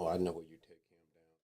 I know where you take him down.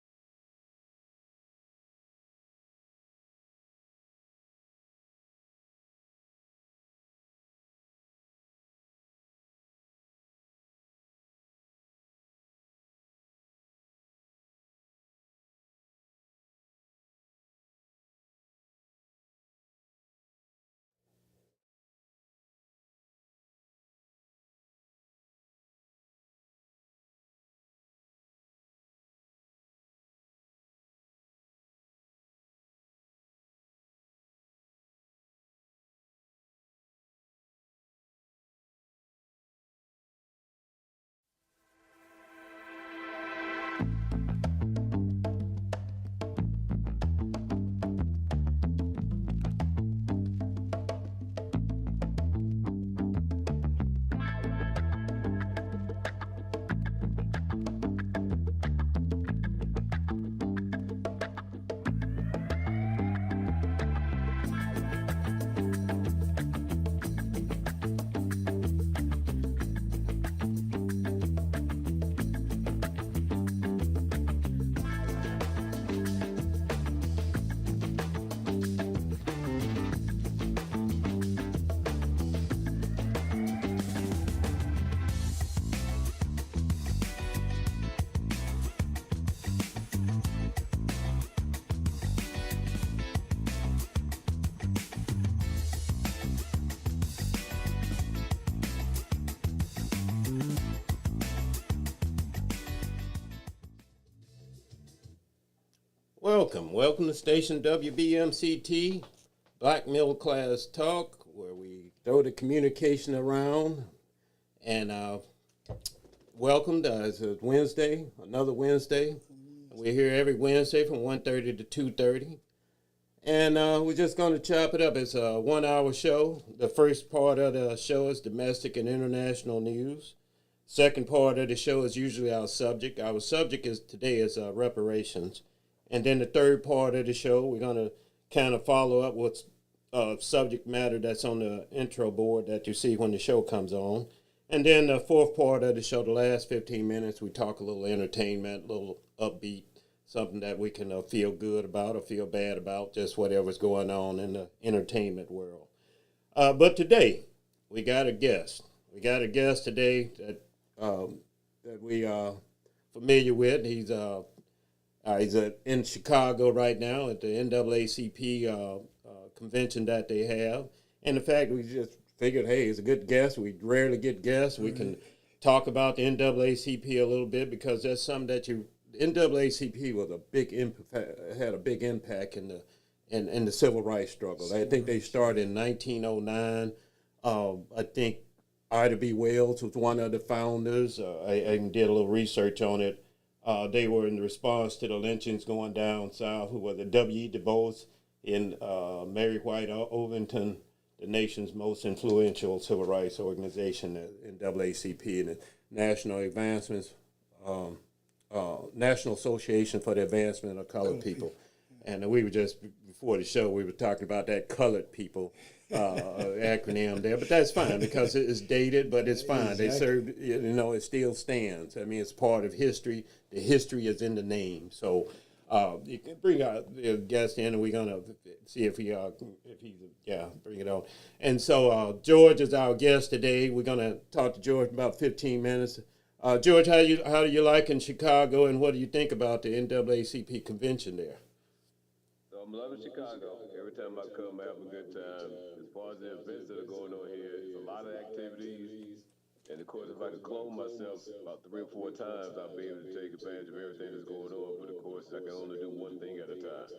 Welcome to Station WBMCT, Black Middle Class Talk, where we throw the communication around. And welcome to it's a Wednesday, another Wednesday. We're here every Wednesday from 1:30 to 2:30. And we're just going to chop it up. It's a 1 hour show. The first part of the show is domestic and international news. Second part of the show is usually our subject. Our subject is today is reparations. And then the third part of the show, we're going to kind of follow up with subject matter that's on the intro board that you see when the show comes on. And then the fourth part of the show, the last 15 minutes, we talk a little entertainment, a little upbeat, something that we can feel good about or feel bad about, just whatever's going on in the entertainment world. But today, we got a guest. We got a guest today that we are familiar with. He's in Chicago right now at the NAACP convention that they have. And in fact, we just figured, hey, he's a good guest. We rarely get guests. We can talk about the NAACP a little bit because that's something that NAACP was had a big impact in the civil rights struggle. I think they started in 1909. I think Ida B. Wells was one of the founders. I did a little research on it. They were in response to the lynchings going down south, who was the W.E. Du Bois in Mary White Ovington, the nation's most influential civil rights organization, the NAACP, and the National Association for the Advancement of Colored People. And we were just, before the show, we were talking about that colored people acronym there, but that's fine because it's dated, but it's fine. Exactly. They serve, it still stands. I mean, it's part of history. The history is in the name. So you can bring our guest in, and we're gonna see if he's bring it on. And so George is our guest today. We're gonna talk to George in about 15 minutes. George, how do you like in Chicago, and what do you think about the NAACP convention there? So I'm loving Chicago. Every time I come, I have a good time. As far as the events that are going on here, it's a lot of activities. And of course, if I could clone myself about 3 or 4 times, I'll be able to take advantage of everything that's going on. But of course, I can only do one thing at a time.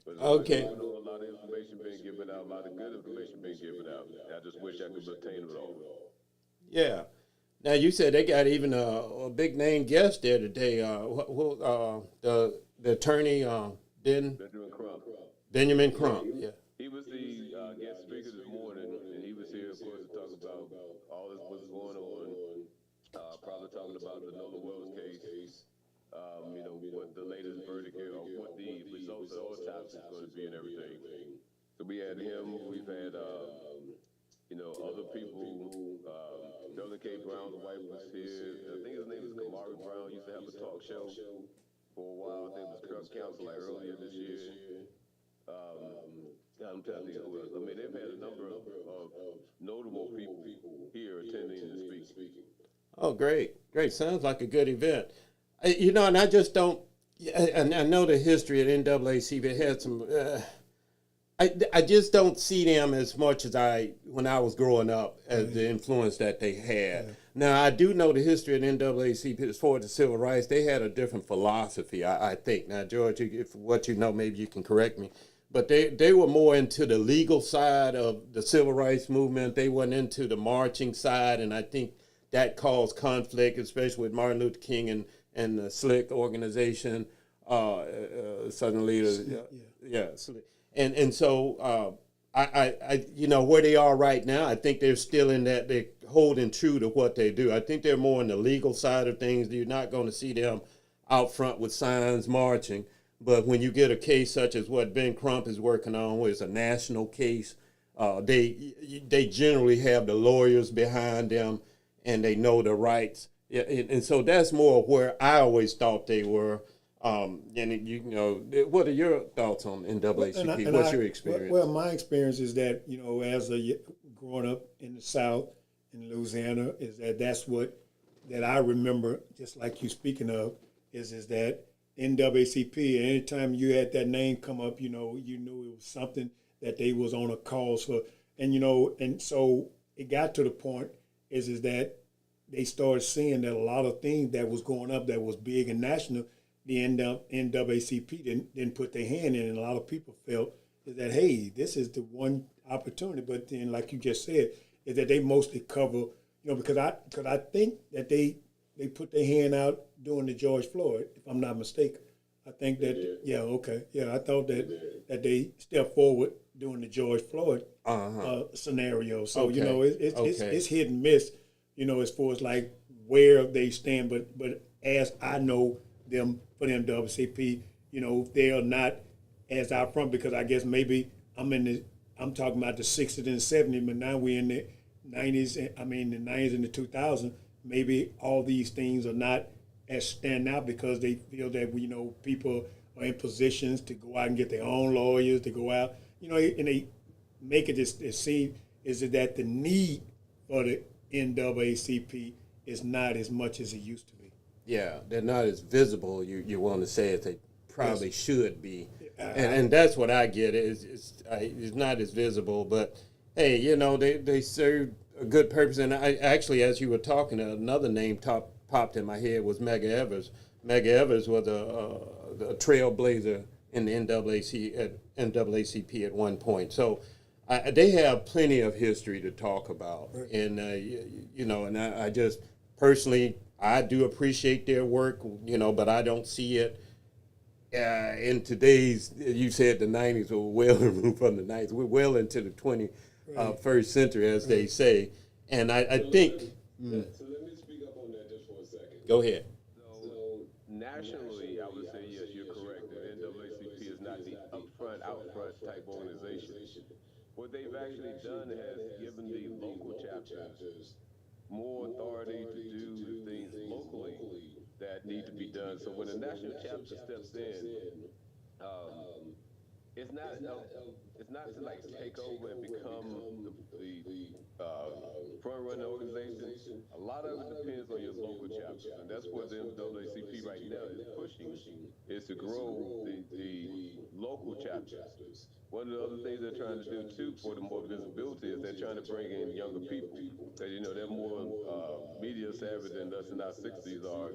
But Okay. a lot of information being given out, a lot of good information being given out. I just wish I could obtain it all. Yeah. Now you said they got even a big name guest there today. The attorney Benjamin Crump. Yeah. He was the guest speaker this morning, and he was here, of course, to talk about all this what's going on. Probably talking about the Nola Wells case. What the latest verdict is, or what the results of the autopsy is going to be, and everything. So we had him. We've had other people. Sterling K. Brown, the wife, was here. I think his name is Kamari Brown. Used to have a talk talk show for a while. I think it was council like earlier this year. I'm trying to think who else. I mean, they've had a number of notable people here attending and speaking. Oh, great, great. Sounds like a good event. And I just don't. And I know the history at NAACP. It had some. I just don't see them as much as when I was growing up, as the influence that they had. Yeah. Now, I do know the history of NAACP as far as the civil rights. They had a different philosophy, I think. Now, George, if what you know, maybe you can correct me. But they were more into the legal side of the civil rights movement. They weren't into the marching side, and I think that caused conflict, especially with Martin Luther King and the SLIC organization, Southern Leaders. Yeah. And so I where they are right now, I think they're still in that, they're holding true to what they do. I think they're more on the legal side of things. You're not going to see them out front with signs marching. But when you get a case such as what Ben Crump is working on, where it's a national case, they generally have the lawyers behind them, and they know the rights. Yeah, and so that's more where I always thought they were. What are your thoughts on NAACP? What's your experience? Well, my experience is that, as growing up in the South, in Louisiana, is that's what that I remember, just like you speaking of, is that NAACP, anytime you had that name come up, you knew it was something that they was on a cause for. And so it got to the point is that they started seeing that a lot of things that was going up that was big and national, the NAACP didn't put their hand in, and a lot of people felt that, hey, this is the one opportunity. But then, like you just said, is that they mostly cover, because I think that they put their hand out during the George Floyd, if I'm not mistaken. I think that, I thought that they stepped forward during the George Floyd scenario. So, it's hit and miss, as far as like where they stand. But as I know them for them NAACP, they are not as out front, because I guess maybe I'm talking about the 60s and 70s, but now we're in the 90s, the 90s and the 2000s. Maybe all these things are not as stand out because they feel that, people are in positions to go out and get their own lawyers, to go out, and they make it seem is that the need for the NAACP is not as much as it used to be. Yeah, they're not as visible, you want to say, as they probably should be. And that's what I get. It's not as visible, but hey, they serve a good purpose. And I actually, as you were talking, another name popped in my head was Medgar Evers. Medgar Evers was a trailblazer in the NAACP at one point. So they have plenty of history to talk about. Right. And, and I just personally, I do appreciate their work, but I don't see it in today's, you said the 90s, were well removed from the 90s. We're well into the 21st century, as they say. And I think... So let me speak up on that just for a second. Go ahead. So nationally, I would say, yes, you're correct. The NAACP is not the out front type organization. What they've actually done has given the local chapters more authority to do the things locally that need to be done. So when a national chapter steps in, it's not to like take over and become the front-running organization. A lot of it depends on your local chapters, and that's what the NAACP right now is pushing, is to grow the local chapters. One of the other things they're trying to do too for the more visibility is they're trying to bring in younger people. Because, they're more media savvy than us in our 60s are.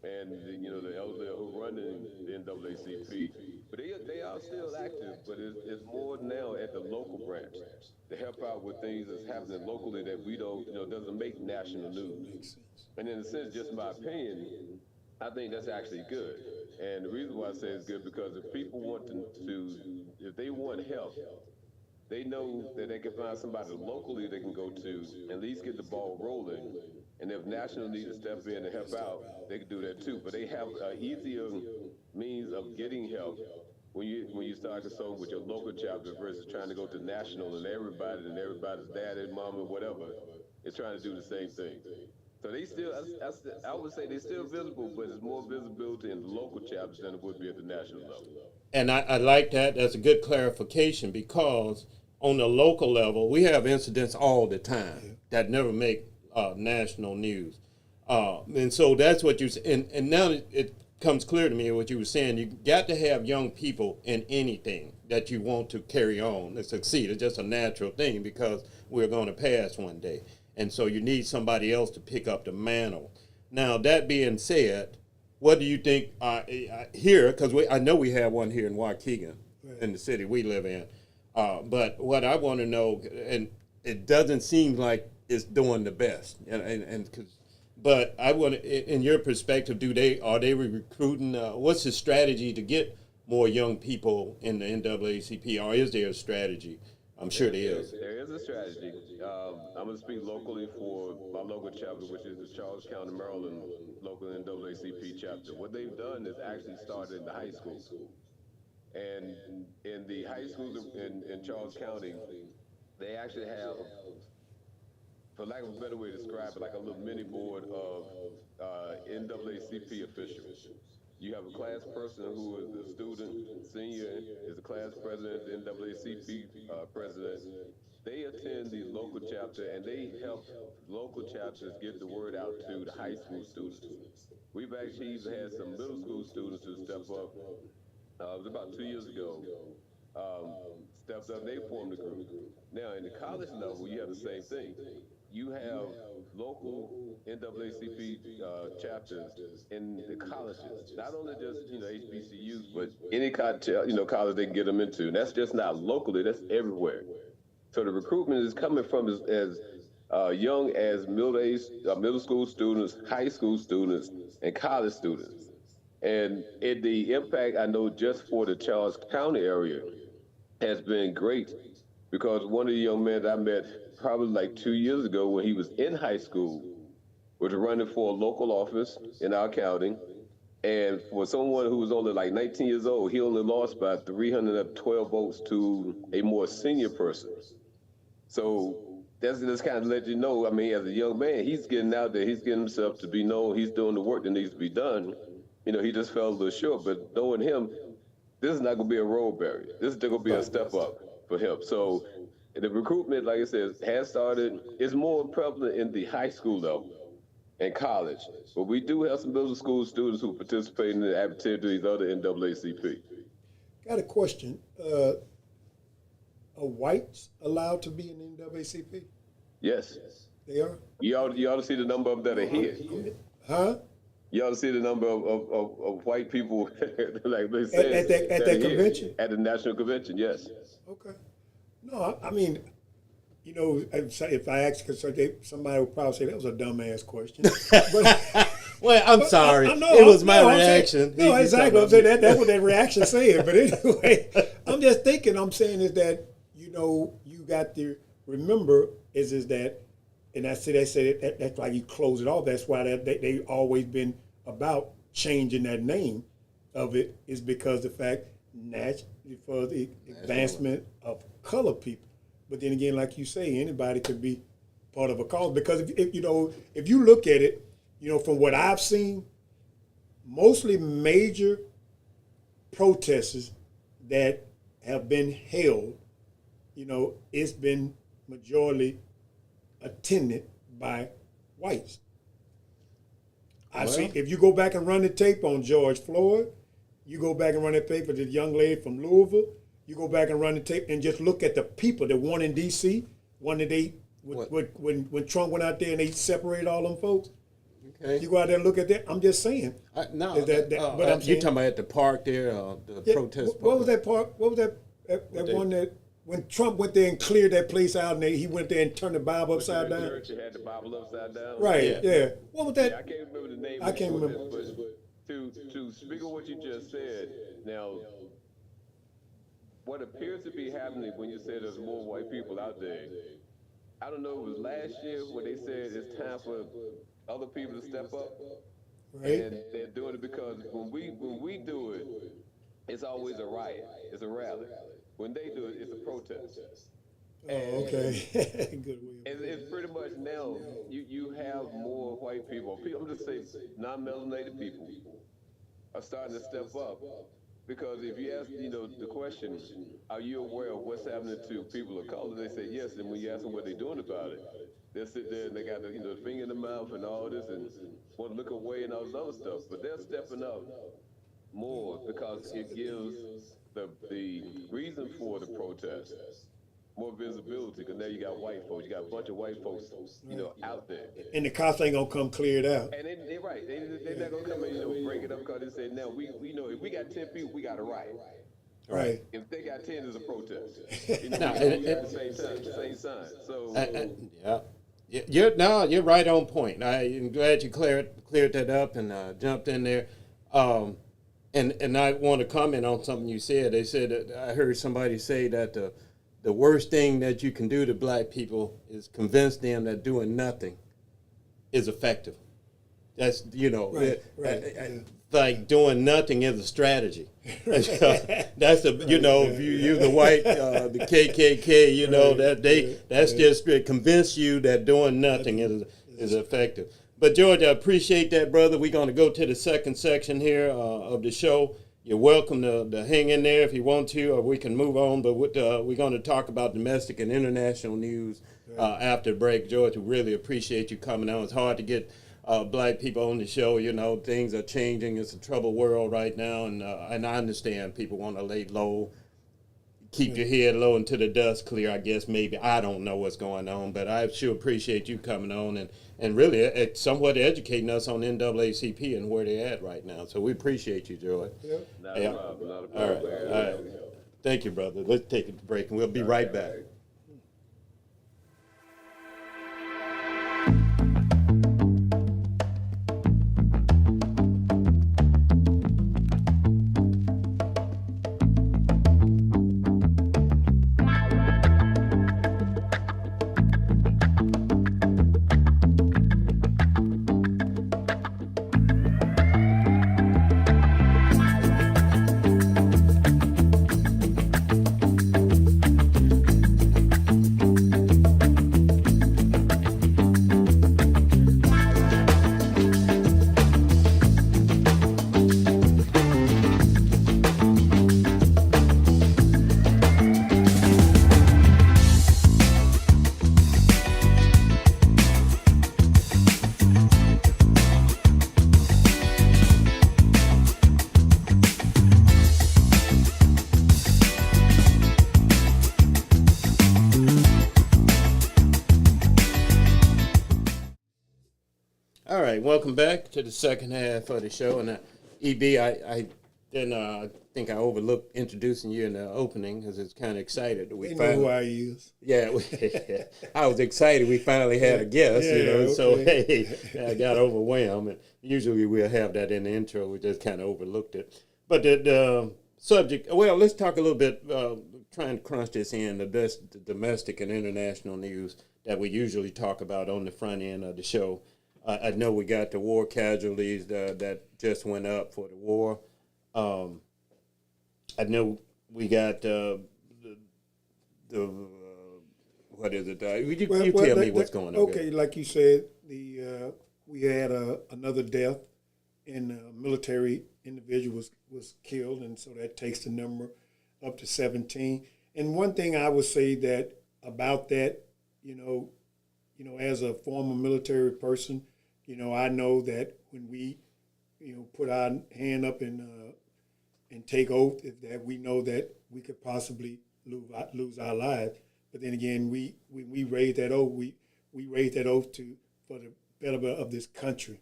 And the elderly who run the NAACP, but they are still active. But it's more now at the local branch to help out with things that's happening locally that we don't, doesn't make national news. And in a sense, just my opinion, I think that's actually good. And the reason why I say it's good, because if people want if they want help, they know that they can find somebody locally they can go to, at least get the ball rolling. And if national need to step in and help out, they can do that too. But they have an easier means of getting help when you start consulting with your local chapter versus trying to go to national and everybody's dad and mom and whatever is trying to do the same thing. So they still, I would say they're still visible, but it's more visibility in the local chapters than it would be at the national level. And I like that. That's a good clarification because on the local level, we have incidents all the time that never make national news. And so that's what you and now it comes clear to me what you were saying. You got to have young people in anything that you want to carry on and succeed. It's just a natural thing because we're going to pass one day. And so you need somebody else to pick up the mantle. Now, that being said, what do you think here? Because I know we have one here in Waukegan, in the city we live in. But what I want to know, and it doesn't seem like it's doing the best. But I want, in your perspective, are they recruiting? What's the strategy to get more young people in the NAACP, or is there a strategy? I'm sure there is. There is a strategy. I'm going to speak locally for my local chapter, which is the Charles County, Maryland local NAACP chapter. What they've done is actually started in the high school. And in the high schools in Charles County, they actually have, for lack of a better way to describe it, like a little mini board of NAACP officials. You have a class person who is a student, senior is the class president, NAACP president. They attend the local chapter and they help local chapters get the word out to the high school students. We've actually even had some middle school students who step up. It was about 2 years ago. Stepped up, they formed a group. Now, in the college level, you have the same thing. You have local NAACP chapters in the colleges. Not only just HBCUs, but any college they can get them into. And that's just not locally; that's everywhere. So the recruitment is coming from as young as middle school students, high school students, and college students. And the impact I know just for the Charles County area has been great because one of the young men I met probably like 2 years ago when he was in high school was running for a local office in our county. And for someone who was only like 19 years old, he only lost by 312 votes to a more senior person. So that's kind of let you know, I mean, as a young man, he's getting out there, he's getting himself to be known, he's doing the work that needs to be done. He just fell a little short, but knowing him, this is not going to be a road barrier. This is going to be a step up for him. So the recruitment, like I said, has started. It's more prevalent in the high school level and college. But we do have some middle school students who participate in the activities of the NAACP. Got a question. Are whites allowed to be in NAACP? Yes. They are? You ought to see the number of them that are here. Huh? You ought to see the number of white people, like they said, at that convention? At the national convention, yes. Okay. No, I mean, if I ask, because somebody would probably say that was a dumbass question. But, well, I'm sorry. I know, it was my reaction. No, exactly. I'm saying that's what that reaction said. But anyway, I'm just thinking. I'm saying is that you got to remember is that, and I say that's why you close it off. That's why they always been about changing that name of it is because the fact for the advancement of color people. But then again, like you say, anybody could be part of a cause because if you look at it, from what I've seen, mostly major protests that have been held, it's been majority attended by whites. I see. If you go back and run the tape on George Floyd, you go back and run the tape for the young lady from Louisville. You go back and run the tape and just look at the people. The one in D.C., one that when Trump went out there and they separated all them folks. Okay. You go out there and look at that. I'm just saying. But I'm saying, you're talking about at the park there, the protest park. What was that park? What was that one that when Trump went there and cleared that place out and he went there and turned the Bible upside down? Church had the Bible upside down. Right. Yeah. What was that? I can't remember the name. I can't remember. But to speak of what you just said, now, what appears to be happening when you say there's more white people out there, I don't know, it was last year when they said it's time for other people to step up. Right. And they're doing it because when we do it, it's always a riot. It's a rally. When they do it, it's a protest. Oh, okay. Good way. It's pretty much now you have more white people. I'm just saying non-melanated people are starting to step up because if you ask the question, are you aware of what's happening to people of color? They say yes, and when you ask them what they're doing about it, they sit there and they got the finger in the mouth and all this and want to look away and all this other stuff. But they're stepping up more because it gives the reason for the protest more visibility because now you got white folks, you got a bunch of white folks, out there. And the cops ain't gonna come clear it out. And they're right. They're not gonna come and break it up because they say now we know if we got 10 people, we got a riot. Right. If they got 10, it's a protest. No, at the same time, the same sign. So you're right on point. I'm glad you cleared that up and jumped in there. And I want to comment on something you said. They said that I heard somebody say that the worst thing that you can do to black people is convince them that doing nothing is effective. That's like doing nothing is a strategy. That's if you use the white the KKK, that's just to convince you that doing nothing is effective. But George, I appreciate that, brother. We're going to go to the second section here of the show. You're welcome to hang in there if you want to, or we can move on. But we're going to talk about domestic and international news after the break. George, we really appreciate you coming on. It's hard to get black people on the show. Things are changing. It's a troubled world right now, and I understand people want to lay low, keep your head low until the dust clear, I guess. Maybe I don't know what's going on, but I sure appreciate you coming on and really somewhat educating us on NAACP and where they're at right now. So we appreciate you, George. not a problem. Not a All problem. right. Thank you, brother. Let's take a break, and we'll be right back. All right, welcome back to the second half of the show. And EB, I think I overlooked introducing you in the opening because it's kind of excited. They know who I use. Yeah, I was excited. We finally had a guest, okay. So, hey, I got overwhelmed. And usually we'll have that in the intro. We just kind of overlooked it. But the subject, well, let's talk a little bit, trying to crunch this in, the best domestic and international news that we usually talk about on the front end of the show. I know we got the war casualties that just went up for the war. I know we got the what is it? You tell me what's going on. Okay, like you said, we had another death, and a military individual was killed, and so that takes the number up to 17. And one thing I would say that about that, as a former military person, I know that when we, put our hand up and take oath, that we know that we could possibly lose our lives. But then again, we raise that oath. We raise that oath for the betterment of this country,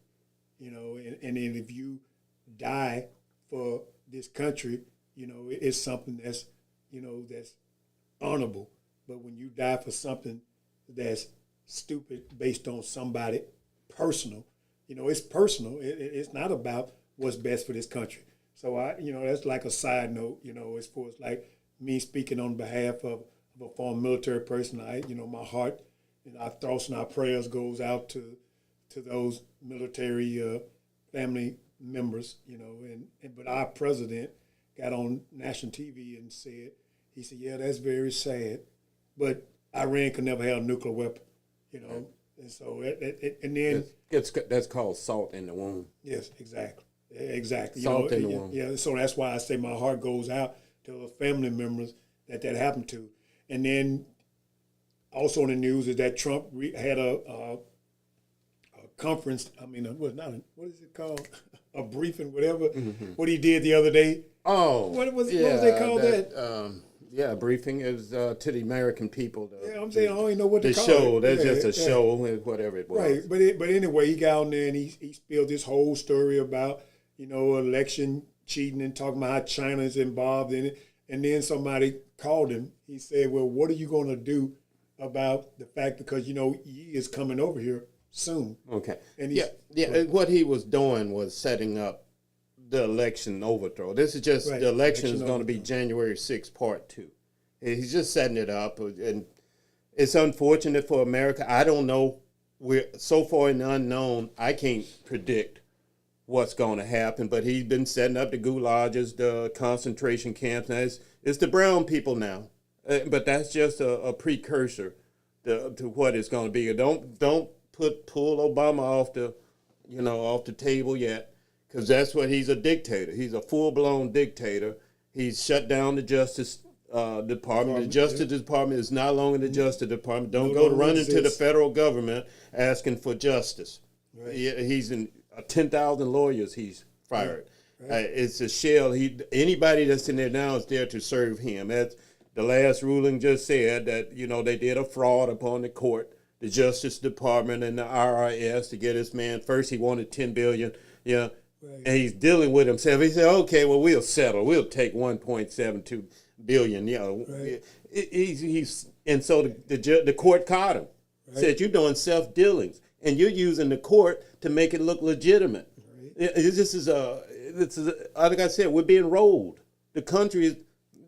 And then if you die for this country, it's something that's, that's honorable. But when you die for something that's stupid based on somebody personal, it's personal. It's not about what's best for this country. So that's like a side note, as far as like me speaking on behalf of a former military person. My heart and our thoughts and our prayers goes out to those military family members, but our president got on national TV and said, yeah, that's very sad. But Iran could never have a nuclear weapon, you know. And so, and then that's called salt in the wound. yes, exactly. Salt in the yeah, wound. yeah. So that's why I say my heart goes out to the family members that happened to. And then also in the news is that Trump had a conference. I mean, what is it called? A briefing, whatever. What he did the other day. Oh, What was they called yeah, briefing is to the American people. Yeah, I'm saying I don't even know what the to call show. it. That's Yeah, just a yeah. show, whatever it was. Right, but anyway, he got on there and he spilled this whole story about, you know, election cheating and talking about how China is involved in it. And then somebody called him. He said, "Well, what are you going to do about the fact because you know Yi is coming over here soon?" Okay. And yeah. What he was doing was setting up the election overthrow. This is just Right, the election is election going to be overthrow. January 6th, Part 2. He's just setting it up, and it's unfortunate for America. I don't know. We're so far in the unknown. I can't predict what's going to happen. But he's been setting up the gulags, the concentration camps. Now it's the brown people now, but that's just a precursor to what it's going to be. Don't pull Obama off the table yet. Because that's what he's a dictator. He's a full-blown dictator. He's shut down the Justice Department. The Justice Department is no longer the Justice Department. Don't go running to the federal government asking for justice. Right. He's in 10,000 lawyers he's fired. Right. It's a shell. Anybody that's in there now is there to serve him. That's the last ruling just said that, you know, they did a fraud upon the court, the Justice Department and the IRS to get this man. First he wanted $10 billion. Yeah. Right. And he's dealing with himself. He said, "Okay, well, we'll settle. We'll take 1.72 billion." You know, Right. he's and so the court caught him. Right. Said you're doing self dealings and you're using the court to make it look legitimate. Right. This is like I said, we're being rolled. The country is.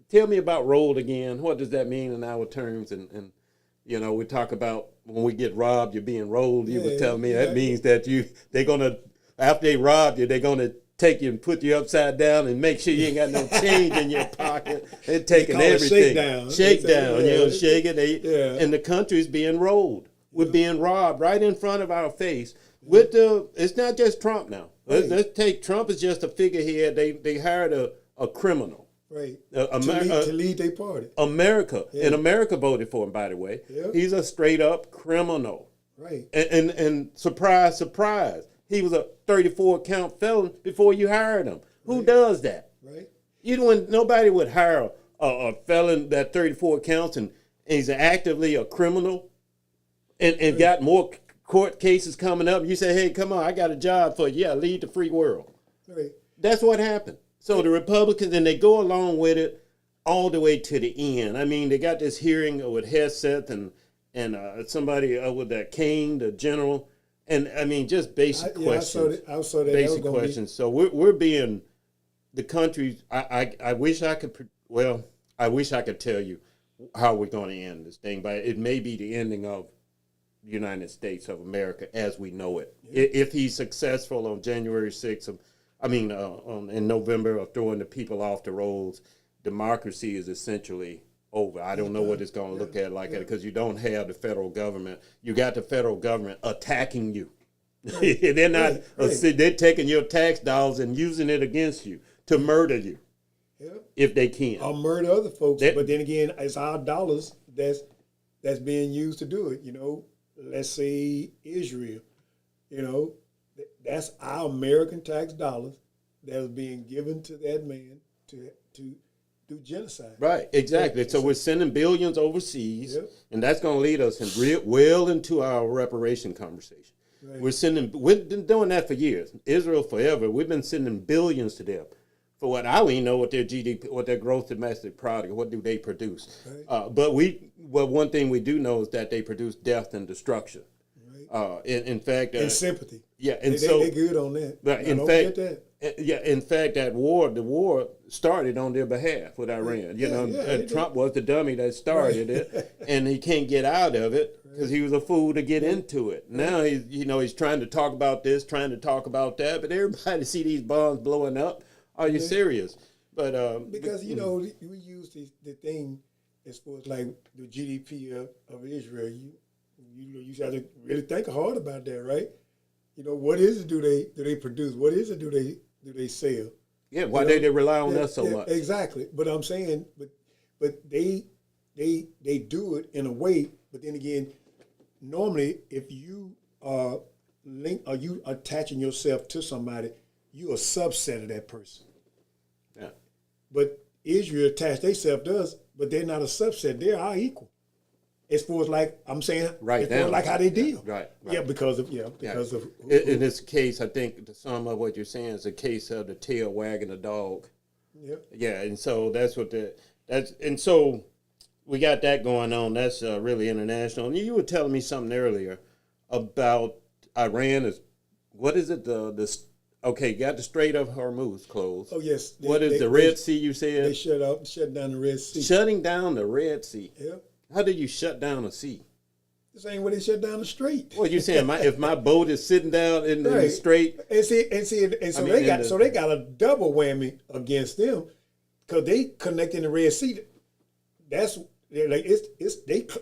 Tell me about rolled again. What does that mean in our terms? And you know, we talk about when we get robbed, you're being rolled. You was telling me that means that they're gonna. After they rob you, they're going to take you and put you upside down and make sure you ain't got no change in your pocket. They're taking everything. Shakedown. You know, shake it. And the country's being rolled. We're being robbed right in front of our face. It's not just Trump now. Let's take Trump as just a figurehead. They hired a criminal. Right. To lead their party. America. Yeah. And America voted for him, by the way. Yeah. He's a straight up criminal. Right. And surprise, surprise. He was a 34 count felon before you hired him. Who does that? Right. Nobody would hire a felon that 34 counts and he's actively a criminal and got more court cases coming up. You say, "Hey, come on, I got a job for you." Yeah, lead the free world. Right. That's what happened. So the Republicans, and they go along with it all the way to the end. I mean, they got this hearing with Heseth and somebody with that King, the general. And I mean, just basic questions. I saw that. Basic questions. So we're being the country. I wish I could. Well, I wish I could tell you how we're going to end this thing, but it may be the ending of the United States of America as we know it. Yeah. If he's successful on January 6th, in November of throwing the people off the rolls, democracy is essentially over. I don't know what it's going to look at like because you don't have the federal government. You got the federal government attacking you. Right. They're not. They're taking your tax dollars and using it against you to murder you, if they can. Or murder other folks. But then again, it's our dollars that's being used to do it. You know, let's say Israel. You know, that's our American tax dollars that is being given to that man to do genocide. Right, exactly. So we're sending billions overseas, and that's going to lead us well into our reparation conversation. Right. We've been doing that for years. Israel forever. We've been sending billions to them. For what I don't even know what their GDP, what their gross domestic product, what do they produce? Right. But one thing we do know is that they produce death and destruction. Right. In fact, and sympathy. Yeah, and they're good on that. But in fact, the war started on their behalf with Iran. Trump was the dummy that started it, and he can't get out of it because he was a fool to get into it. Now he's trying to talk about this, trying to talk about that, but everybody see these bombs blowing up. Are you serious? But because we use the thing as far as like the GDP of Israel, you have to really think hard about that, right? You know, what is it do they produce? What is it do they sell? Yeah, why they rely on us so yeah, much? Exactly. But I'm saying, but they do it in a way. But then again, normally if you are you attaching yourself to somebody, you're a subset of that person. Yeah. But Israel attached themselves to us, but they're not a subset. They're our equal. As far as like I'm saying, Right as far now. as like how they deal. Right. Yeah, because of In this case, I think the sum of what you're saying is a case of the tail wagging the dog. Yeah. Yeah, and so that's what and so we got that going on. That's really international. And you were telling me something earlier about Iran is, what is it? Okay, got the Strait of Hormuz closed. Oh yes. What is the Red Sea? You said they shut down the Red Sea. Shutting down the Red Sea. Yeah. How do you shut down a sea? The same way they shut down the strait. Well, you saying if my boat is sitting down in the strait, and so they got a double whammy against them because they connecting the Red Sea. They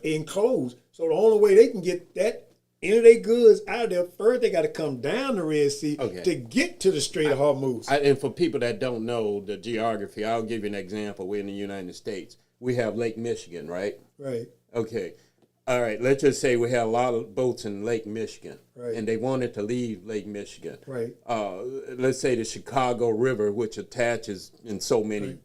enclosed. So the only way they can get that any of their goods out of there, first they got to come down the Red Sea to get to the Strait of Hormuz. And for people that don't know the geography, I'll give you an example. We're in the United States. We have Lake Michigan, right? Right. Okay. All right. Let's just say we have a lot of boats in Lake Michigan, and they wanted to leave Lake Michigan. Right. Let's say the Chicago River, which attaches in so many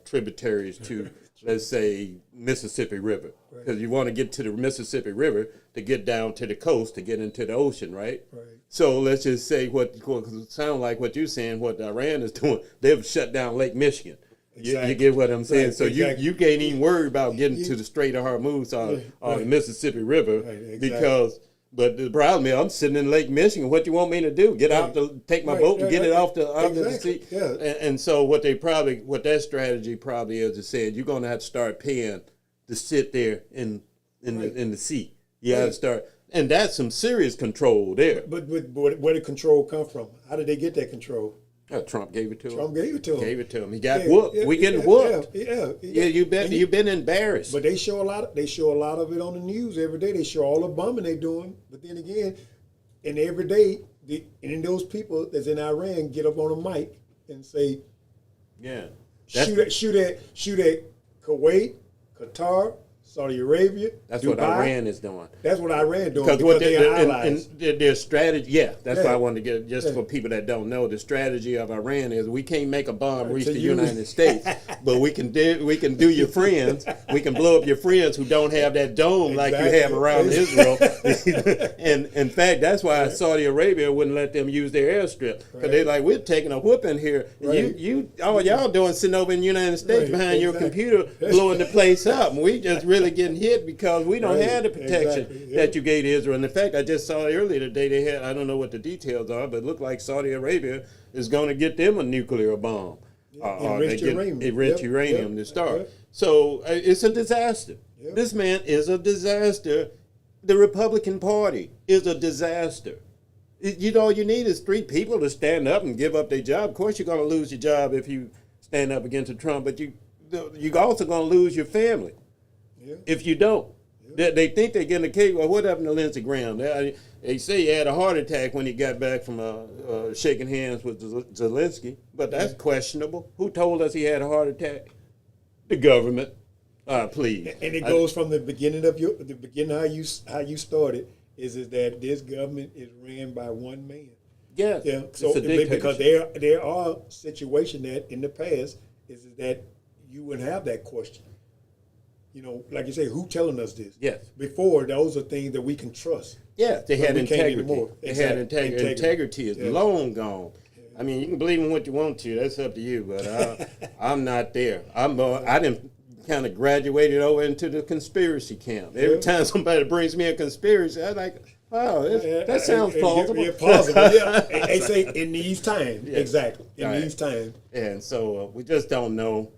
tributaries to, let's say, Mississippi River, because you want to get to the Mississippi River to get down to the coast to get into the ocean, right? Right. So let's just say what it sounds like what you're saying, what Iran is doing, they've shut down Lake Michigan. Exactly. You get what I'm saying? Right, so you can't even worry about getting to the Strait of Hormuz or the Mississippi River because, but the problem is I'm sitting in Lake Michigan. What you want me to do? Get out to take my boat and get it off the sea? Yeah. And so what that strategy probably is saying you're going to have to start paying to sit there in the sea. You have to start, and that's some serious control there. But where did control come from? How did they get that control? Trump gave it to him. Trump gave it to him. He got whooped. We getting whooped. Yeah. You've been embarrassed. But they show a lot of it on the news every day. They show all the bombing they doing. But then again, and every day, and those people that's in Iran get up on a mic and say, shoot at Kuwait, Qatar, Saudi Arabia. That's Dubai. what Iran is doing. That's what Iran doing because they are allies. And their strategy, that's why I wanted to get, just for people that don't know, the strategy of Iran is we can't make a bomb reach the United States, but we can do your friends. We can blow up your friends who don't have that dome like you have around Israel. And in fact, that's why Saudi Arabia wouldn't let them use their airstrip because they're like, we're taking a whooping here. All y'all doing sitting over in the United States behind your computer blowing the place up. And we just really getting hit because we don't have the protection that you gave to Israel. And in fact, I just saw earlier today they had, I don't know what the details are, but it looked like Saudi Arabia is going to get them a nuclear bomb. Enriched uranium to start. So it's a disaster. This man is a disaster. The Republican Party is a disaster. You need is 3 people to stand up and give up their job. Of course, you're going to lose your job if you stand up against Trump, but you're also going to lose your family. If you don't. They think they're getting a cake. Well, what happened to Lindsey Graham? They say he had a heart attack when he got back from shaking hands with Zelensky, but that's questionable. Who told us he had a heart attack? The government. Please. And it goes from the beginning of the beginning how you started is that this government is ran by one man. Yes. Yeah. So because there are situations that in the past is that you wouldn't have that question. Like you say, who telling us this? Yes. Before, those are things that we can trust. Yeah, they had integrity. They had integrity. Integrity is long gone. I mean, you can believe in what you want to. That's up to you. But I'm not there. I didn't kind of graduated over into the conspiracy camp. Every time somebody brings me a conspiracy, I'm like, wow, that sounds plausible. Yeah, plausible. Yeah. They say in these times. Yeah. Exactly. In these times. And so we just don't know.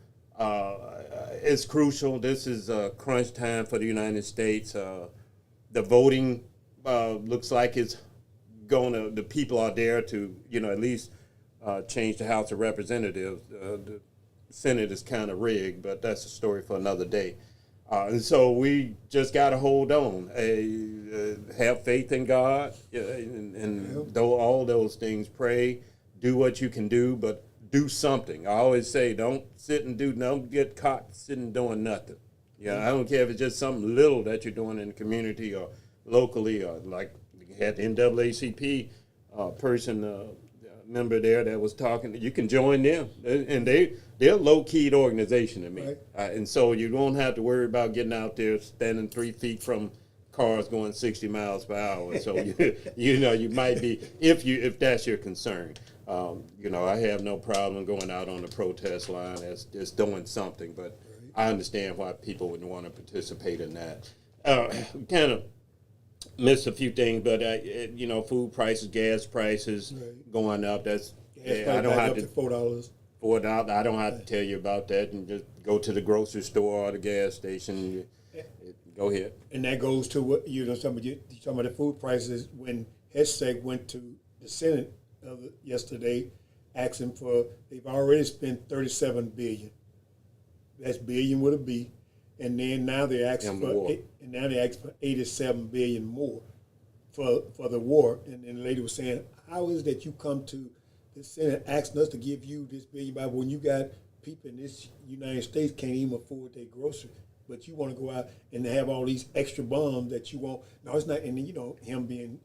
It's crucial. This is a crunch time for the United States. The voting looks like it's the people are there to, at least change the House of Representatives. The Senate is kind of rigged, but that's a story for another day. And so we just got to hold on, have faith in God, and though all those things, pray, do what you can do, but do something. I always say, don't get caught sitting doing nothing. Yeah, I don't care if it's just something little that you're doing in the community or locally, or like you had the NAACP member there that was talking. You can join them, and they're a low-keyed organization to me, Right. And so you don't have to worry about getting out there standing 3 feet from cars going 60 miles per hour. So you might be, if that's your concern. I have no problem going out on the protest line as just doing something, but I understand why people wouldn't want to participate in that. Kind of missed a few things, but food prices, gas prices going up. That's I don't have to $4. I don't have to tell you about that, and just go to the grocery store or the gas station. Go ahead. And that goes to what some of the food prices. When Hessek went to the Senate yesterday, asking for, they've already spent $37 billion. That's billion with a B, and then now they're asking for $87 billion more for the war. And the lady was saying, how is that you come to the Senate asking us to give you this billion back when you got people in this United States can't even afford their groceries, but you want to go out and have all these extra bombs that you want? No, it's not. And him being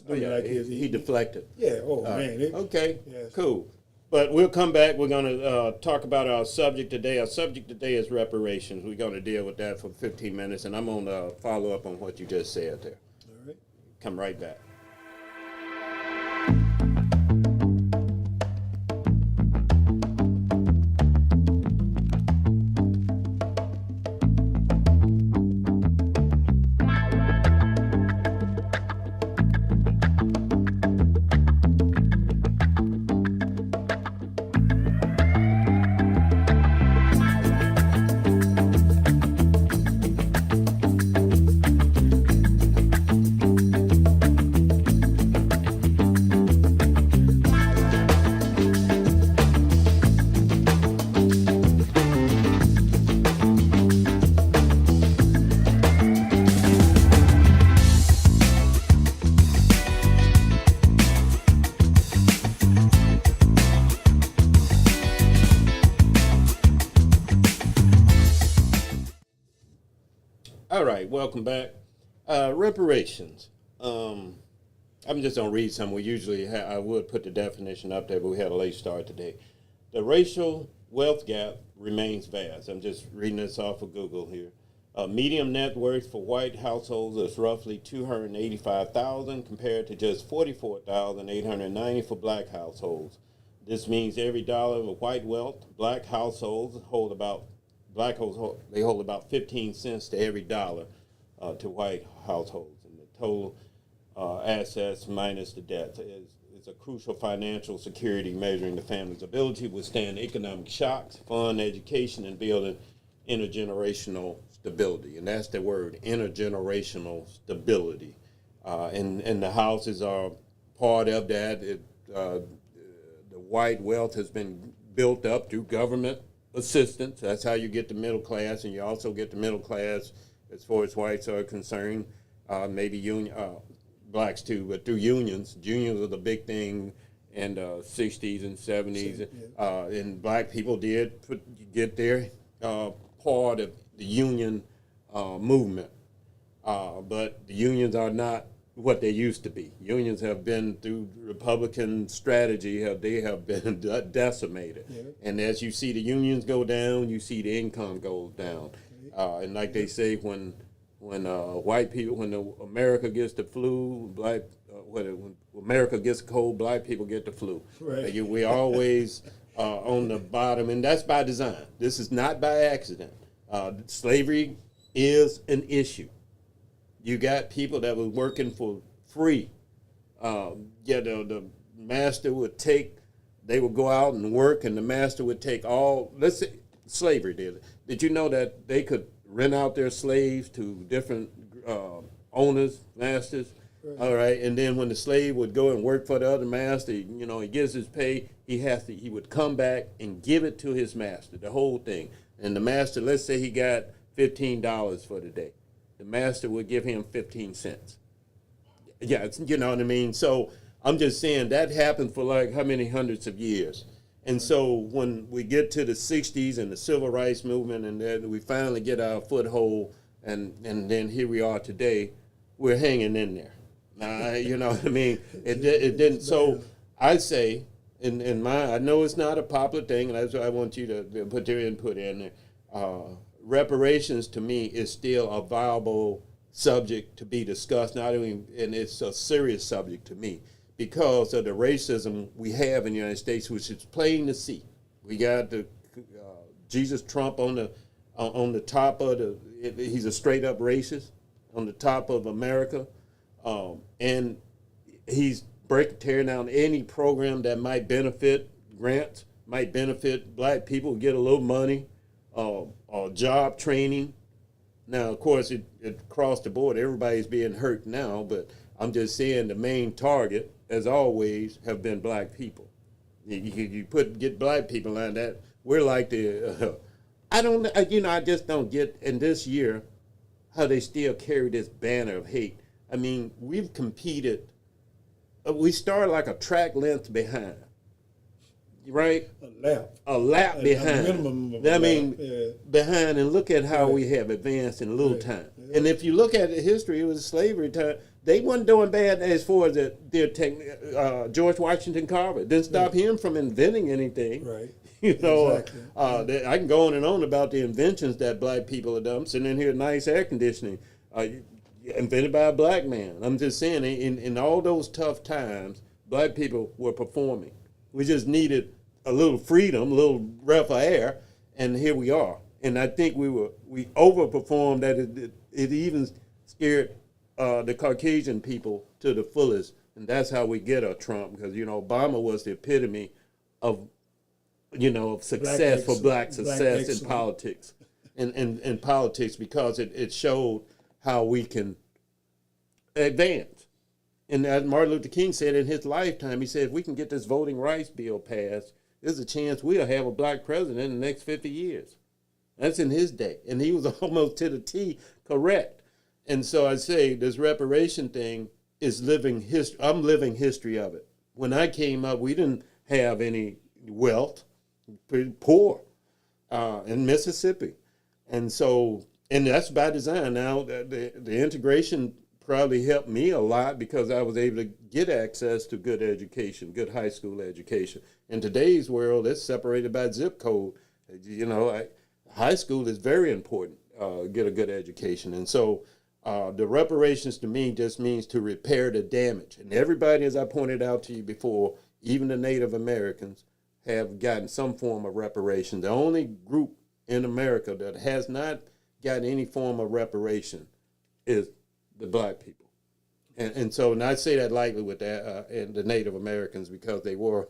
like he deflected. Yeah. Oh man. Okay. Yes. Cool. But we'll come back. We're going to talk about our subject today. Our subject today is reparations. We're going to deal with that for 15 minutes, and I'm going to follow up on what you just said there. All right. Come right back. All right, welcome back. Reparations. I'm just going to read some. I would put the definition up there, but we had a late start today. The racial wealth gap remains vast. I'm just reading this off of Google here. Median net worth for white households is roughly $285,000 compared to just $44,890 for black households. This means every dollar of white wealth, black households hold about 15 cents to every dollar to white households, and the total assets minus the debt is a crucial financial security measuring the family's ability to withstand economic shocks, fund education, and build intergenerational stability. And that's the word, intergenerational stability. And the houses are part of that. The white wealth has been built up through government assistance. That's how you get the middle class, and you also get the middle class as far as whites are concerned. Maybe blacks too, but through unions. Unions are the big thing in the 60s and 70s. And black people did get their part of the union movement. But the unions are not what they used to be. Unions have been, through Republican strategy, they have been decimated. Yeah. And as you see the unions go down, you see the income goes down. And like they say, when white people, when America gets the flu, when America gets cold, black people get the flu. Right. We always on the bottom, and that's by design. This is not by accident. Slavery is an issue. You got people that were working for free. The master would they would go out and work, and the master would take let's say slavery did it. Did you know that they could rent out their slaves to different owners, masters? Right. All right, and then when the slave would go and work for the other master, he gets his pay, he would come back and give it to his master, the whole thing. And the master, let's say he got $15 for the day. The master would give him 15 cents. Yeah, you know what I mean? So I'm just saying that happened for like how many hundreds of years. And so when we get to the 60s and the civil rights movement, and then we finally get our foothold, and then here we are today, we're hanging in there. You know what I mean? It didn't. So I say, in my, I know it's not a popular thing, and that's why I want you to put your input in there. Reparations to me is still a viable subject to be discussed, not only, and it's a serious subject to me because of the racism we have in the United States, which is plain to see. We got the Jesus Trump on the top of the. He's a straight up racist on the top of America, and he's tearing down any program that might benefit grants, might benefit black people, get a little money, job training. Now, of course, it across the board, everybody's being hurt now, but I'm just saying the main target, as always, have been black people. You get black people on that. We're like the, I just don't get in this year how they still carry this banner of hate. I mean, we've competed. We started like a track length behind, right? A lap behind. A minimum of a lap, behind, and look at how we have advanced in a little time. Yeah. And if you look at the history, it was slavery time. They wasn't doing bad as far as George Washington Carver. Didn't stop him from inventing anything. Right. You know, exactly. I can go on and on about the inventions that black people have done. Sitting in here, nice air conditioning. Invented by a black man. I'm just saying, in all those tough times, black people were performing. We just needed a little freedom, a little breath of air, and here we are. And I think we overperformed that it even scared the Caucasian people to the fullest, and that's how we get a Trump, because Obama was the epitome of success for black success in politics, in politics, because it showed how we can advance. And as Martin Luther King said in his lifetime, he said, if we can get this voting rights bill passed, there's a chance we'll have a black president in the next 50 years. That's in his day. And he was almost to the T correct. And so I say this reparation thing is living history. I'm living history of it. When I came up, we didn't have any wealth, pretty poor in Mississippi. And so, and that's by design. Now, the integration probably helped me a lot because I was able to get access to good education, good high school education. In today's world, it's separated by zip code. High school is very important, get a good education. And so the reparations to me just means to repair the damage. And everybody, as I pointed out to you before, even the Native Americans, have gotten some form of reparation. The only group in America that has not gotten any form of reparation is the black people. And so, and I say that lightly with that, and the Native Americans, because they were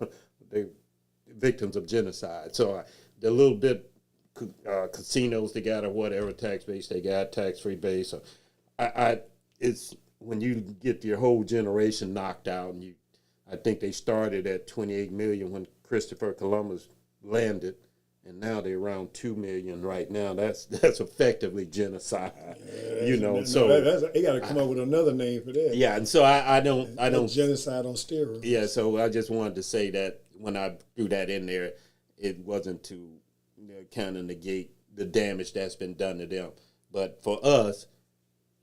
victims of genocide. So the little bit casinos they got or whatever tax base they got, tax-free base. So it's when you get your whole generation knocked out, and I think they started at 28 million when Christopher Columbus landed, and now they're around 2 million right now. That's effectively genocide, they got to come up with another name for that. Yeah, and so I don't genocide on steroids. Yeah, so I just wanted to say that when I threw that in there, it wasn't to kind of negate the damage that's been done to them, but for us,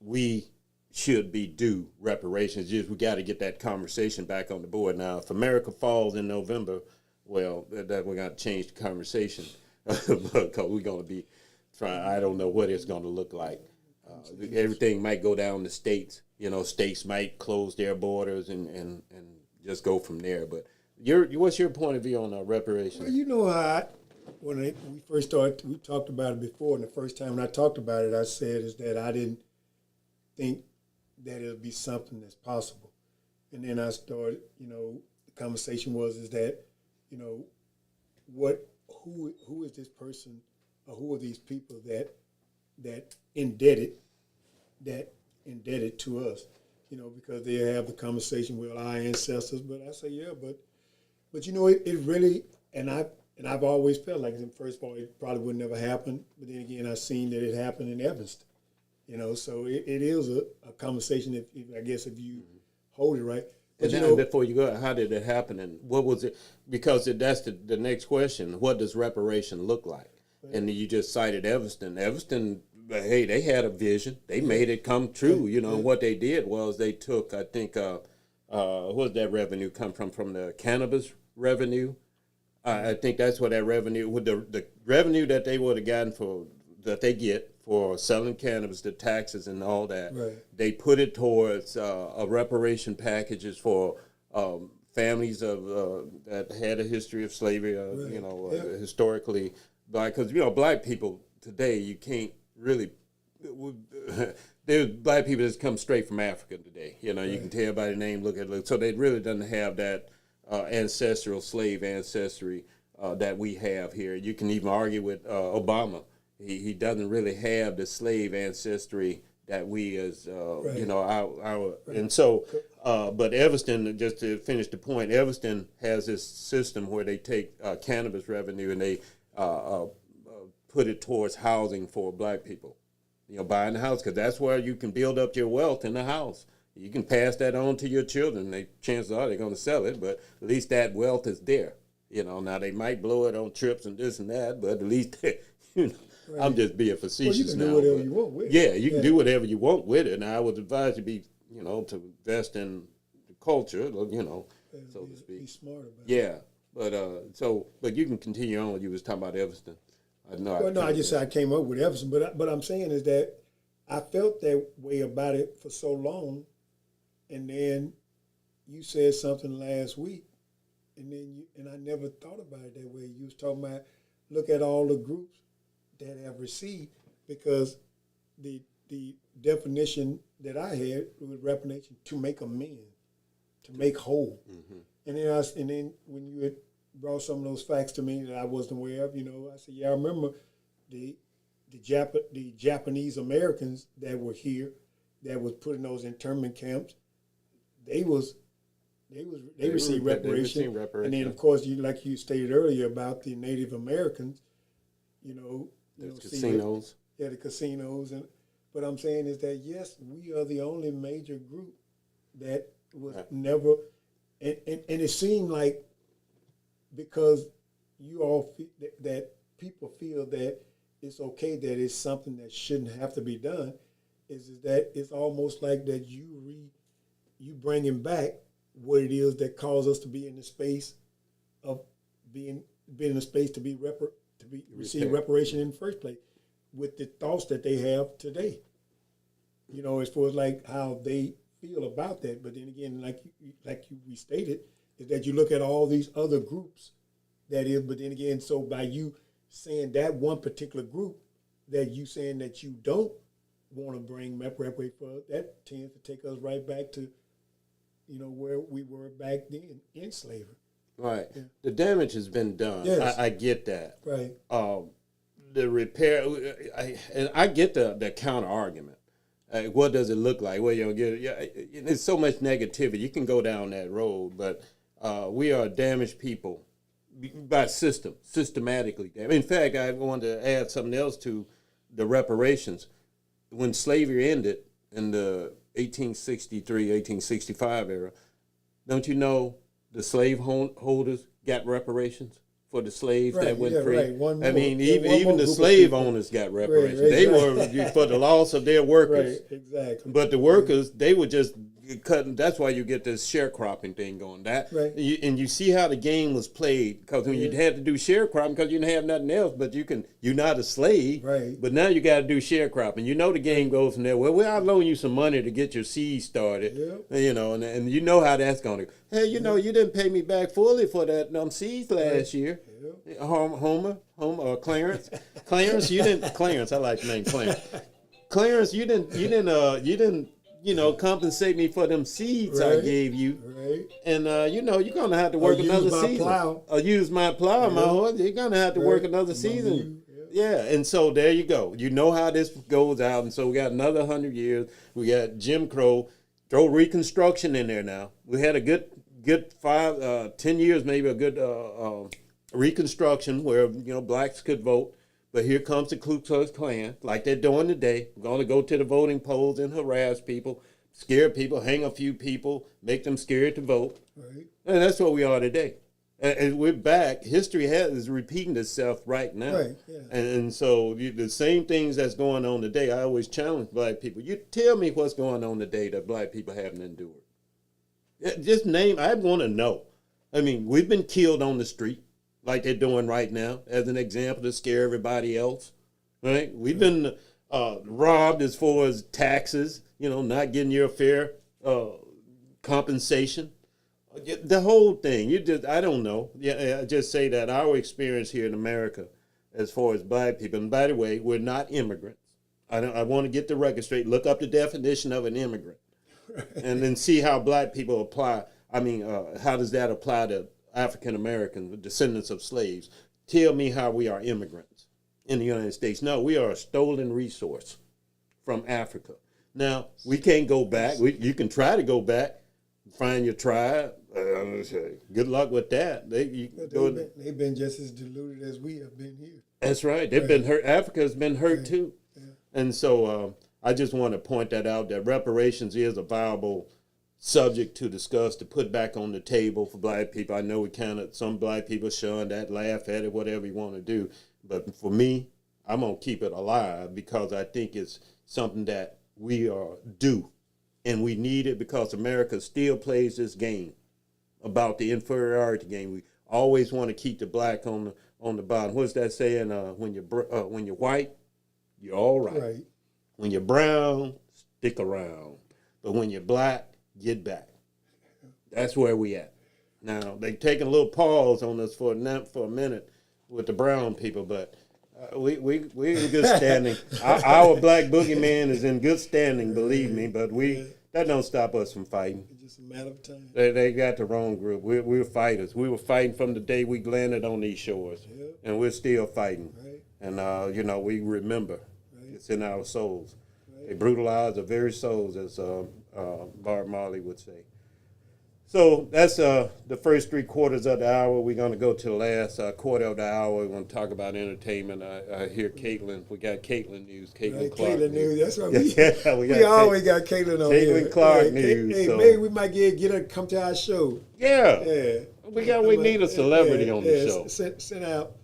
we should be due reparations. Just we got to get that conversation back on the board. Now, if America falls in November, well, that we're going to change the conversation because we're going to be trying. I don't know what it's going to look like. Everything might go down to states. States might close their borders and just go from there. But what's your point of view on reparations? Well, when we first started, we talked about it before, and the first time when I talked about it, I said is that I didn't think that it'll be something that's possible. And then I started, the conversation is that, who is this person, or who are these people that indebted to us, because they have the conversation with our ancestors. But I say, yeah, but it really, and and I've always felt like, first of all, it probably would never happen. But then again, I've seen that it happened in Evanston. So it is a conversation, if I guess, if you hold it right. But And then before you go, how did it happen, and what was it? Because that's the next question. What does reparation look like? And you just cited Evanston. Evanston, hey, they had a vision. They made it come true. And what they did was they took, I think, where did that revenue come from? From the cannabis revenue. I think that's where that revenue, with the revenue that they would have gotten that they get for selling cannabis, the taxes and all that. Right. They put it towards a reparation packages for families of that had a history of slavery. Historically, because black people today, you can't really. There's black people that come straight from Africa today. You can tell by the name, look. So they really doesn't have that ancestral slave ancestry that we have here. You can even argue with Obama. He doesn't really have the slave ancestry that we as our and so but Evanston, just to finish the point, Evanston has this system where they take cannabis revenue and they put it towards housing for black people, buying a house, because that's where you can build up your wealth in the house. You can pass that on to your children. Chances are they're going to sell it, but at least that wealth is there. Now they might blow it on trips and this and that, but at least Right. I'm just being facetious now. Well, you can do whatever you want with it. Yeah, you can do whatever you want with it. And I would advise you to invest in the culture, so to speak. Be smart about it. Yeah, but you can continue on. You was talking about Evanston. I just said I came up with Evanston, but I'm saying is that I felt that way about it for so long, and then you said something last week, and I never thought about it that way. You was talking about look at all the groups that have received, because the definition that I had was reparation, to make amends, to make whole. Mm-hmm. And then when you had brought some of those facts to me that I wasn't aware of, I said, I remember the Japanese Americans that were here, that was put in those internment camps. They received reparation. And then of course, like you stated earlier about the Native Americans, casinos. The casinos. But I'm saying is that, yes, we are the only major group that was never, and it seemed like, because you all feel that people feel that it's okay, that it's something that shouldn't have to be done, is that it's almost like that you bringing back what it is that caused us to be in the space of being in a space to receive reparation in the first place, with the thoughts that they have today. As far as like how they feel about that. But then again, like you restated, is that you look at all these other groups that is. But then again, so by you saying that one particular group, that you saying that you don't want to bring reparation for, that tends to take us right back to, where we were back then in slavery. Right. Yeah. The damage has been done. Yes. I get that. Right. The repair, I get the counter argument. What does it look like? Well, there's so much negativity. You can go down that road, but we are damaged people by systematically. In fact, I wanted to add something else to the reparations. When slavery ended in the 1863, 1865 era, don't you know the slave holders got reparations for the slaves that went free? Right. Even the slave owners got reparations. Right, they were for the loss of their workers. Right, exactly. But the workers, they were just cutting. That's why you get this sharecropping thing going. And you see how the game was played, because when you had to do sharecropping, because you didn't have nothing else, but you're not a slave. Right. But now you got to do sharecropping. The game goes from there. Well, I'll loan you some money to get your seed started. Yep. And you know how that's going to go. Hey, you didn't pay me back fully for that seeds last year. Yep. Homer, Clarence. Clarence, you didn't. Clarence, I like the name Clarence. Clarence, you didn't compensate me for them seeds I gave you. Right. And you're gonna have to work another season. Or use my plow, my horse. You're gonna have to work another season. Yeah, and so there you go. You know how this goes out, and so we got another 100 years. We got Jim Crow. Throw Reconstruction in there now. We had a good 10 years, maybe a good Reconstruction, where blacks could vote. But here comes the Ku Klux Klan, like they're doing today. We're going to go to the voting polls and harass people, scare people, hang a few people, make them scared to vote. Right. And that's what we are today. And we're back. History is repeating itself right now. Right, yeah. And so the same things that's going on today, I always challenge black people. You tell me what's going on today that black people haven't endured. Just name, I want to know. I mean, we've been killed on the street like they're doing right now as an example to scare everybody else, right? We've been robbed as far as taxes, not getting your fair compensation. The whole thing, I don't know. Yeah, I just say that our experience here in America as far as black people, and by the way, we're not immigrants. I want to get the record straight. Look up the definition of an immigrant and then see how black people apply. How does that apply to African Americans, descendants of slaves? Tell me how we are immigrants in the United States. No, we are a stolen resource from Africa. Now, we can't go back. You can try to go back, find your tribe. Good luck with that. They've been just as deluded as we have been here. That's right. They've been hurt. Africa has been hurt too. Yeah. And so I just want to point that out, that reparations is a viable subject to discuss, to put back on the table for black people. I know some black people shun that, laugh at it, whatever you want to do. But for me, I'm going to keep it alive because I think it's something that we are due. And we need it because America still plays this game about the inferiority game. We always want to keep the black on the bottom. What's that saying? When you're white, you're all right. Right. When you're brown, stick around. But when you're black, get back. That's where we at. Now, they taking a little pause on us for a minute with the brown people, but we're in good standing. Our black boogeyman is in good standing, believe me, but that don't stop us from fighting. It's just a matter of time. They got the wrong group. We're fighters. We were fighting from the day we landed on these shores, and we're still fighting. Right. And, we remember. Right. It's in our souls. Right. They brutalize the very souls, as Bart Marley would say. So that's the first 3/4 of the hour. We're going to go to the last quarter of the hour. We're going to talk about entertainment. I hear Caitlin. We got Caitlin news. Caitlin Clark. Caitlin news. That's right. We always got Caitlin on here. Caitlin Clark news. Hey, so. maybe we might get her to come to our show. Yeah. We need a celebrity on the show. Sent out,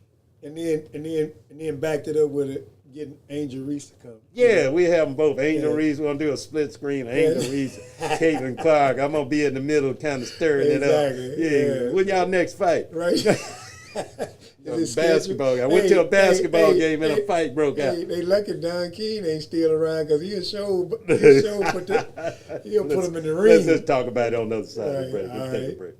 and then backed it up with getting Angel Reese to come. Yeah, we have them both. Angel Reese, we're going to do a split screen. Angel Reese, Caitlin Clark. I'm going to be in the middle kind of stirring it up. Yeah. When y'all next fight? Right. Basketball. I went to a basketball game and a fight broke out. They lucky Don King ain't still around because he'll put him in the ring. Let's just talk about it on the other side of the break. Let's take a break.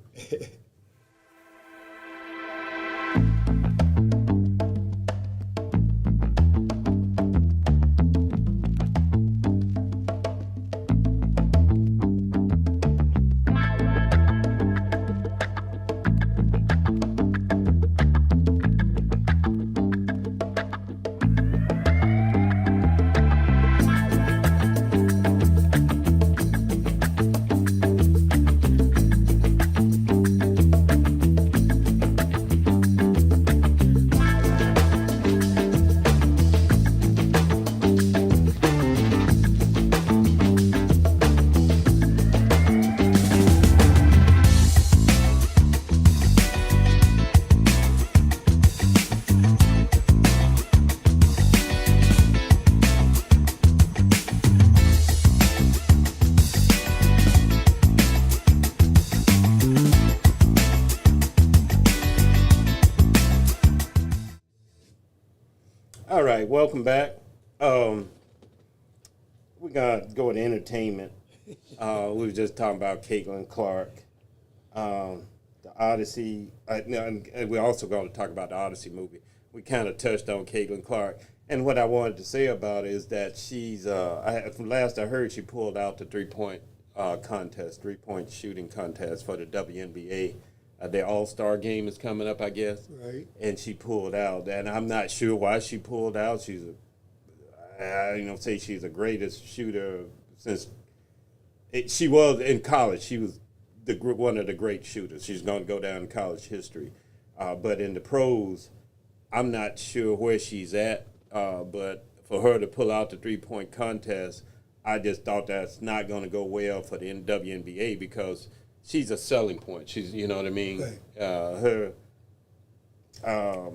All right, welcome back. We're going to go to entertainment. We were just talking about Caitlin Clark, the Odyssey. And we're also going to talk about the Odyssey movie. We kind of touched on Caitlin Clark. And what I wanted to say about it is that she's, from last I heard, she pulled out the three-point shooting contest for the WNBA. The All-Star game is coming up, I guess. Right. And she pulled out. And I'm not sure why she pulled out. She's the greatest shooter since she was in college. She was one of the great shooters. She's going to go down in college history. But in the pros, I'm not sure where she's at. But for her to pull out the 3-point contest, I just thought that's not going to go well for the WNBA because she's a selling point. She's, you know what I mean? Right. Her, how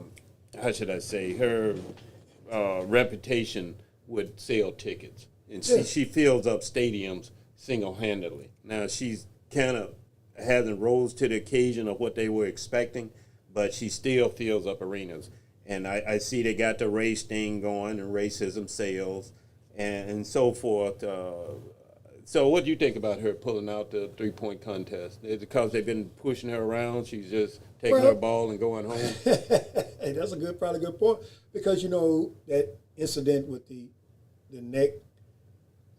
should I say, her reputation would sell tickets. And she fills up stadiums single-handedly. Now, she's kind of hasn't rose to the occasion of what they were expecting, but she still fills up arenas. And I see they got the race thing going and racism sales and so forth. So what do you think about her pulling out the 3-point contest? Is it because they've been pushing her around? She's just taking her ball and going home? Hey, that's probably a good point because, you know, that incident with the neck,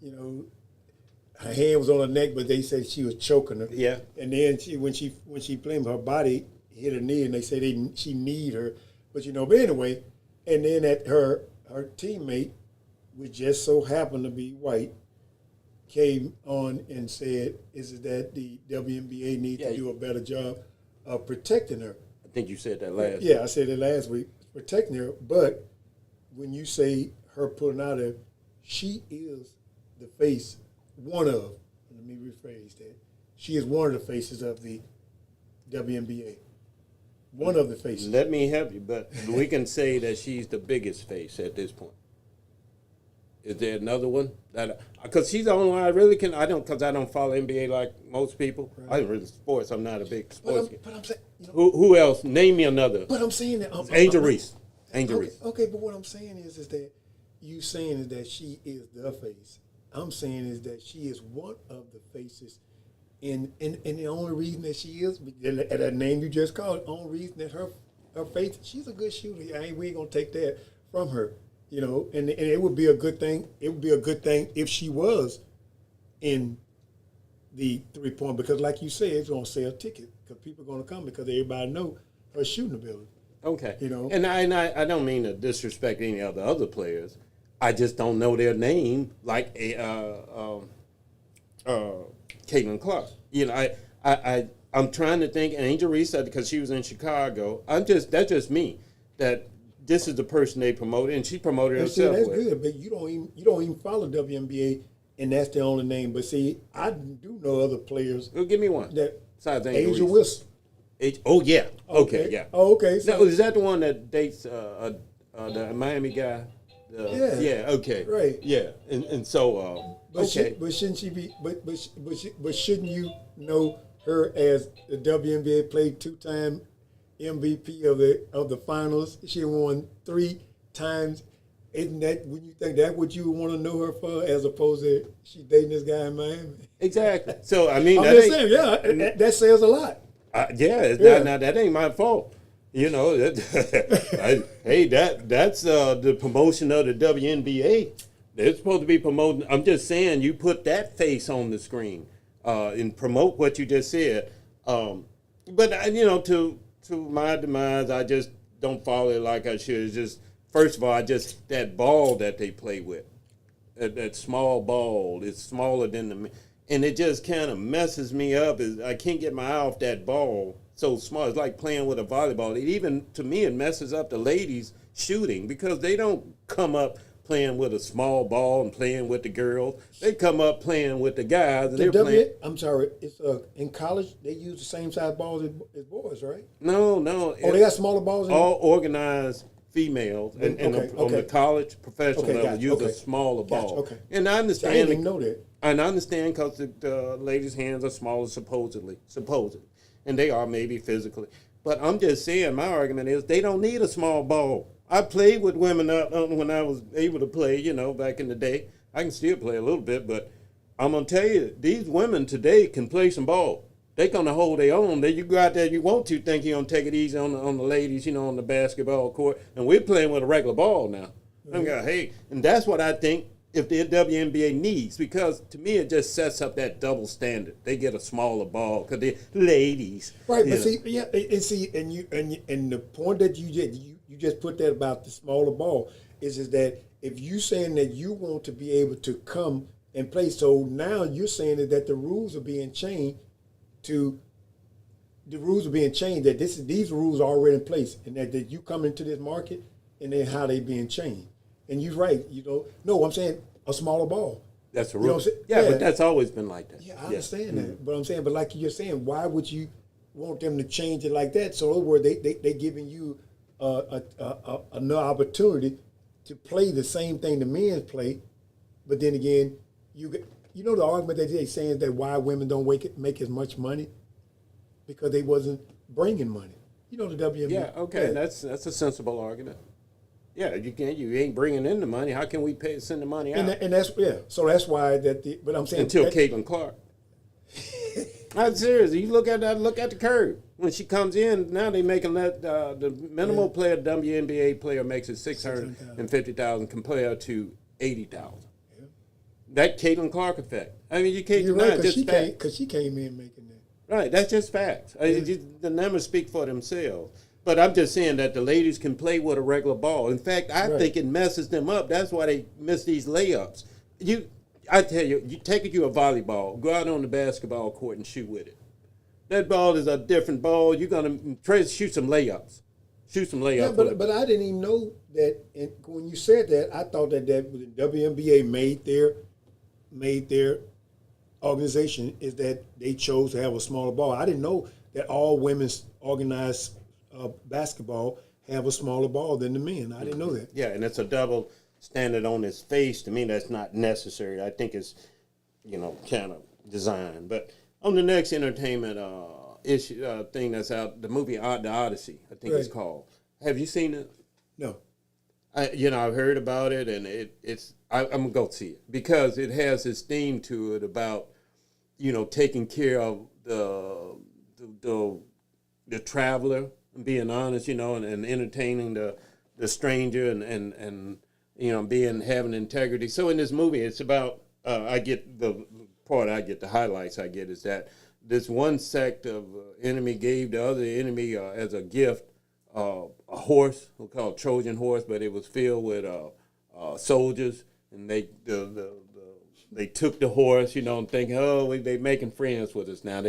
you know, her hand was on her neck, but they said she was choking her. Yeah. And then when she blamed her body hit her knee, and they said she kneed her. But you know, but anyway, and then her teammate, which just so happened to be white, came on and said, "Is it that the WNBA needs to do a better job of protecting her?" I think you said that last week. Yeah, I said it last week, protecting her. But when you say her pulling out of, she is the face. One of, let me rephrase that. She is one of the faces of the WNBA. One of the faces. Let me help you, but we can say that she's the biggest face at this point. Is there another one? Because she's the only one I really can. Because I don't follow NBA like most people. Right. I don't really sports. I'm not a big sports guy. But I'm saying, you know, who else? Name me another. But I'm saying that Angel Reese. Angel Reese. Okay, but what I'm saying is that you saying is that she is the face. I'm saying is that she is one of the faces, and the only reason that she is, at that name you just called, the only reason that her face, she's a good shooter. We ain't gonna take that from her, you know. And it would be a good thing. It would be a good thing if she was in the 3-point, because like you said, it's gonna sell tickets because people are gonna come because everybody know her shooting ability. Okay, you know, and I don't mean to disrespect any of the other players. I just don't know their name, like Caitlin Clark. You know, I'm trying to think. And Angel Reese said because she was in Chicago. That's just me. That this is the person they promoted, and she promoted herself. See, that's good, but you don't even follow WNBA, and that's the only name. But see, I do know other players. Well, give me one. That besides Angel Wilson. Oh yeah. Okay. Yeah. Oh, okay. So, now, is that the one that dates the Miami guy? Yeah. Okay. Right. Yeah. And so. Okay. But shouldn't she be? But shouldn't you know her as the WNBA played 2-time MVP of the finals? She won 3 times. Isn't that when you think that what you want to know her for, as opposed to she dating this guy in Miami? Exactly. So I mean, I'm just saying, that says a lot. That ain't my fault. You know, hey, that's the promotion of the WNBA. They're supposed to be promoting. I'm just saying, you put that face on the screen and promote what you just said. But you know, to my demise, I just don't follow it like I should. It's just, first of all, that ball that they play with, that small ball, it's smaller than and it just kind of messes me up. I can't get my eye off that ball. So small. It's like playing with a volleyball. To me, it messes up the ladies shooting because they don't come up playing with a small ball and playing with the girls. They come up playing with the guys, and they're playing. I'm sorry. It's in college they use the same size balls as boys, right? No. Oh, they got smaller balls. All organized females, and on the college professional level use a smaller ball. Okay. And I understand. I didn't even know that. And I understand because the ladies' hands are smaller, supposedly. And they are maybe physically. But I'm just saying, my argument is they don't need a small ball. I played with women when I was able to play, you know, back in the day. I can still play a little bit, but I'm going to tell you, these women today can play some ball. They're going to hold their own. You go out there, you want to think you're going to take it easy on the ladies, you know, on the basketball court. And we're playing with a regular ball now. Mm-hmm. And that's what I think if the WNBA needs, because to me it just sets up that double standard. They get a smaller ball because they're ladies, right? But and the point that you just put that about the smaller ball is that if you saying that you want to be able to come and play, so now you're saying that the rules are being changed to the rules are being changed. That these rules are already in place, and that you come into this market, and then how they being changed. And you're right. No, I'm saying a smaller ball. That's a You know rule. what I'm saying? Yeah, Yeah. but that's always been like that. Yeah, I understand that. But I'm saying, but like you're saying, why would you want them to change it like that? So in other words, they giving you an opportunity to play the same thing the men play, but then again, you know the argument that they saying is that why women don't make as much money because they wasn't bringing money. You know the WNBA. Yeah, okay, that's a sensible argument. Yeah, you ain't bringing in the money. How can we send the money out? And that's so that's why but I'm saying Until Caitlin Clark. I'm serious. You look at that. Look at the curve. When she comes in, now they making that the minimal player, WNBA player, makes it $650,000 compared to $80,000. Yeah. That Caitlin Clark effect. I mean, you can't deny it. Just facts. Because she came in making that. Right. That's just facts. The numbers speak for themselves. But I'm just saying that the ladies can play with a regular ball. In fact, I think it messes them up. That's why they miss these layups. I tell you, you take it, you a volleyball, go out on the basketball court and shoot with it. That ball is a different ball. You're gonna try to shoot some layups. Shoot some layups. Yeah, but I didn't even know that. And when you said that, I thought that the WNBA made their organization is that they chose to have a smaller ball. I didn't know that all women's organized basketball have a smaller ball than the men. I didn't know that. Yeah, and it's a double standard on its face. To me, that's not necessary. I think it's, kind of designed. But on the next entertainment issue thing that's out, the movie The Odyssey, I think it's called. Have you seen it? No. I've heard about it, and I'm gonna go see it because it has this theme to it about, taking care of the traveler, and being honest, and entertaining the stranger, and having integrity. So in this movie, it's about the highlights I get is that this one sect of enemy gave the other enemy as a gift a horse, we call it Trojan horse, but it was filled with soldiers, and they took the horse, and thinking, oh, they making friends with us now.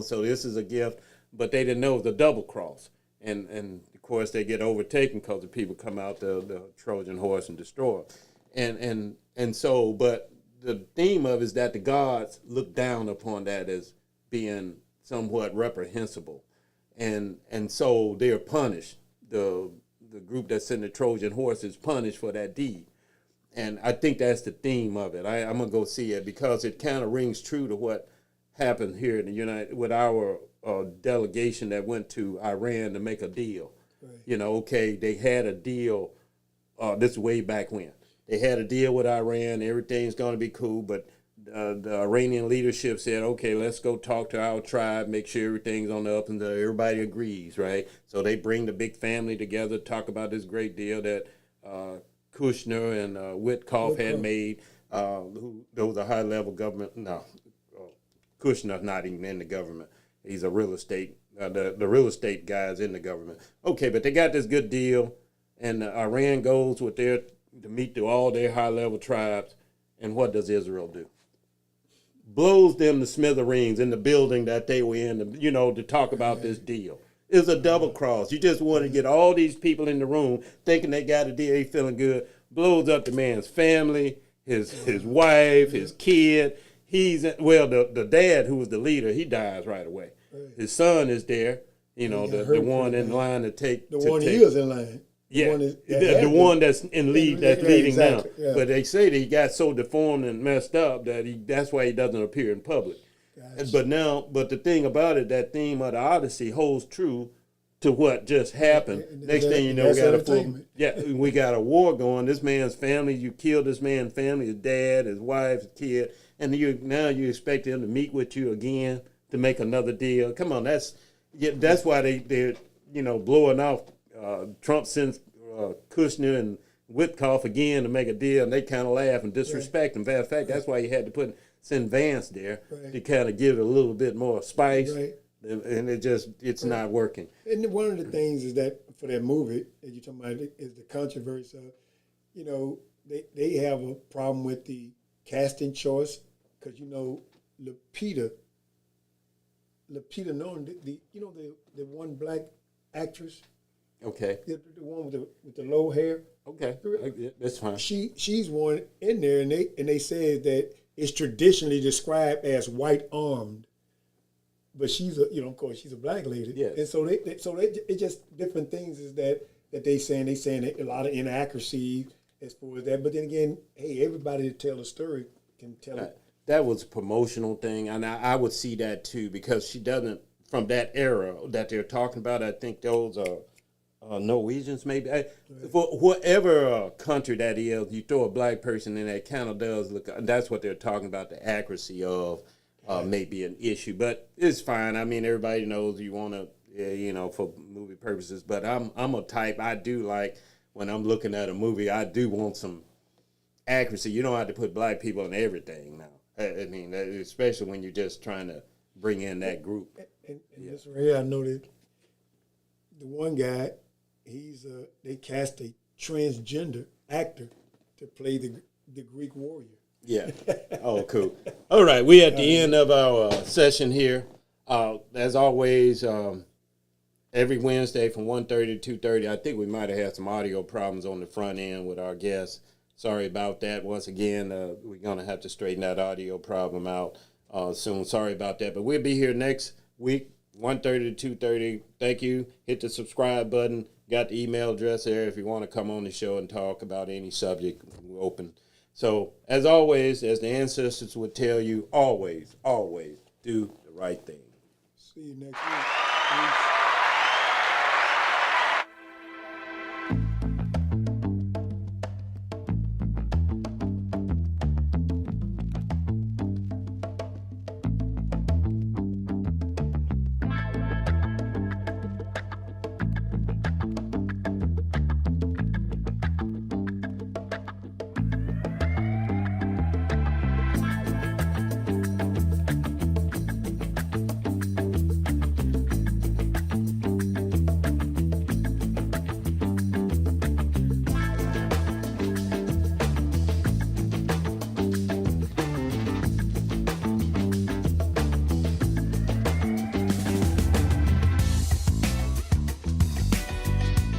So this is a gift, but they didn't know it was a double cross, and of course they get overtaken because the people come out the Trojan horse and destroy it. And so, but the theme of it is that the gods look down upon that as being somewhat reprehensible, and so they are punished. The group that's in the Trojan horse is punished for that deed, and I think that's the theme of it. I'm gonna go see it because it kind of rings true to what happened here in the United with our delegation that went to Iran to make a deal. Right. They had a deal. This is way back when. They had a deal with Iran. Everything's going to be cool, but the Iranian leadership said, okay, let's go talk to our tribe, make sure everything's on the up and down. Everybody agrees, right? So they bring the big family together, talk about this great deal that Kushner and Witkoff had made. Those are high-level government. No, Kushner's not even in the government. He's a real estate. The real estate guys in the government. Okay, but they got this good deal, and Iran goes to meet all their high-level tribes, and what does Israel do? Blows them to smithereens in the building that they were in, to talk about this deal. It's a double cross. You just want to get all these people in the room thinking they got a deal, they feeling good, blows up the man's family, his wife, his kid. The dad who was the leader, he dies right away. Right. His son is there, the one in line to take. The one he is in line. Yeah, the one that's in lead, that's leading now. Yeah. But they say that he got so deformed and messed up that that's why he doesn't appear in public. Gotcha. But the thing about it, that theme of the Odyssey holds true to what just happened. Next thing you know, we got a war going. This man's family, you killed this man's family, his dad, his wife, his kid, and now you expect him to meet with you again to make another deal. Come on, that's why they're blowing off. Trump sends Kushner and Witkoff again to make a deal, and they kind of laugh and disrespect him. In fact, that's why he had to send Vance there to kind of give it a little bit more spice, and it's not working. And one of the things is that for that movie that you're talking about is the controversy of, they have a problem with Lupita Nyong'o, the one black actress, Okay. the one with the low hair. Okay. That's fine. She's one in there, and they said that it's traditionally described as white armed, but she's of course she's a black lady. Yes. And so it just different things is that they saying a lot of inaccuracy as far as that. But then again, hey, everybody that tell a story can tell it. That was a promotional thing, and I would see that too, because she doesn't, from that era that they're talking about, I think those are Norwegians maybe. For whatever country that is, you throw a black person in, that kind of does look, that's what they're talking about, the accuracy of may be an issue. But it's fine. I mean, everybody knows you want to, for movie purposes, but I'm a type, I do like, when I'm looking at a movie, I do want some accuracy. You don't have to put black people in everything now. I mean, especially when you're just trying to bring in that group. And this right here, I know that the one guy, they cast a transgender actor to play the Greek warrior. Yeah. Oh, cool. All right, we at the end of our session here. As always, every Wednesday from 1:30 to 2:30. I think we might have had some audio problems on the front end with our guests. Sorry about that. Once again, we're going to have to straighten that audio problem out soon. Sorry about that. But we'll be here next week, 1:30 to 2:30. Thank you. Hit the subscribe button. Got the email address there if you want to come on the show and talk about any subject. We're open. So, as always, as the ancestors would tell you, always, always do the right thing. See you next week. Peace.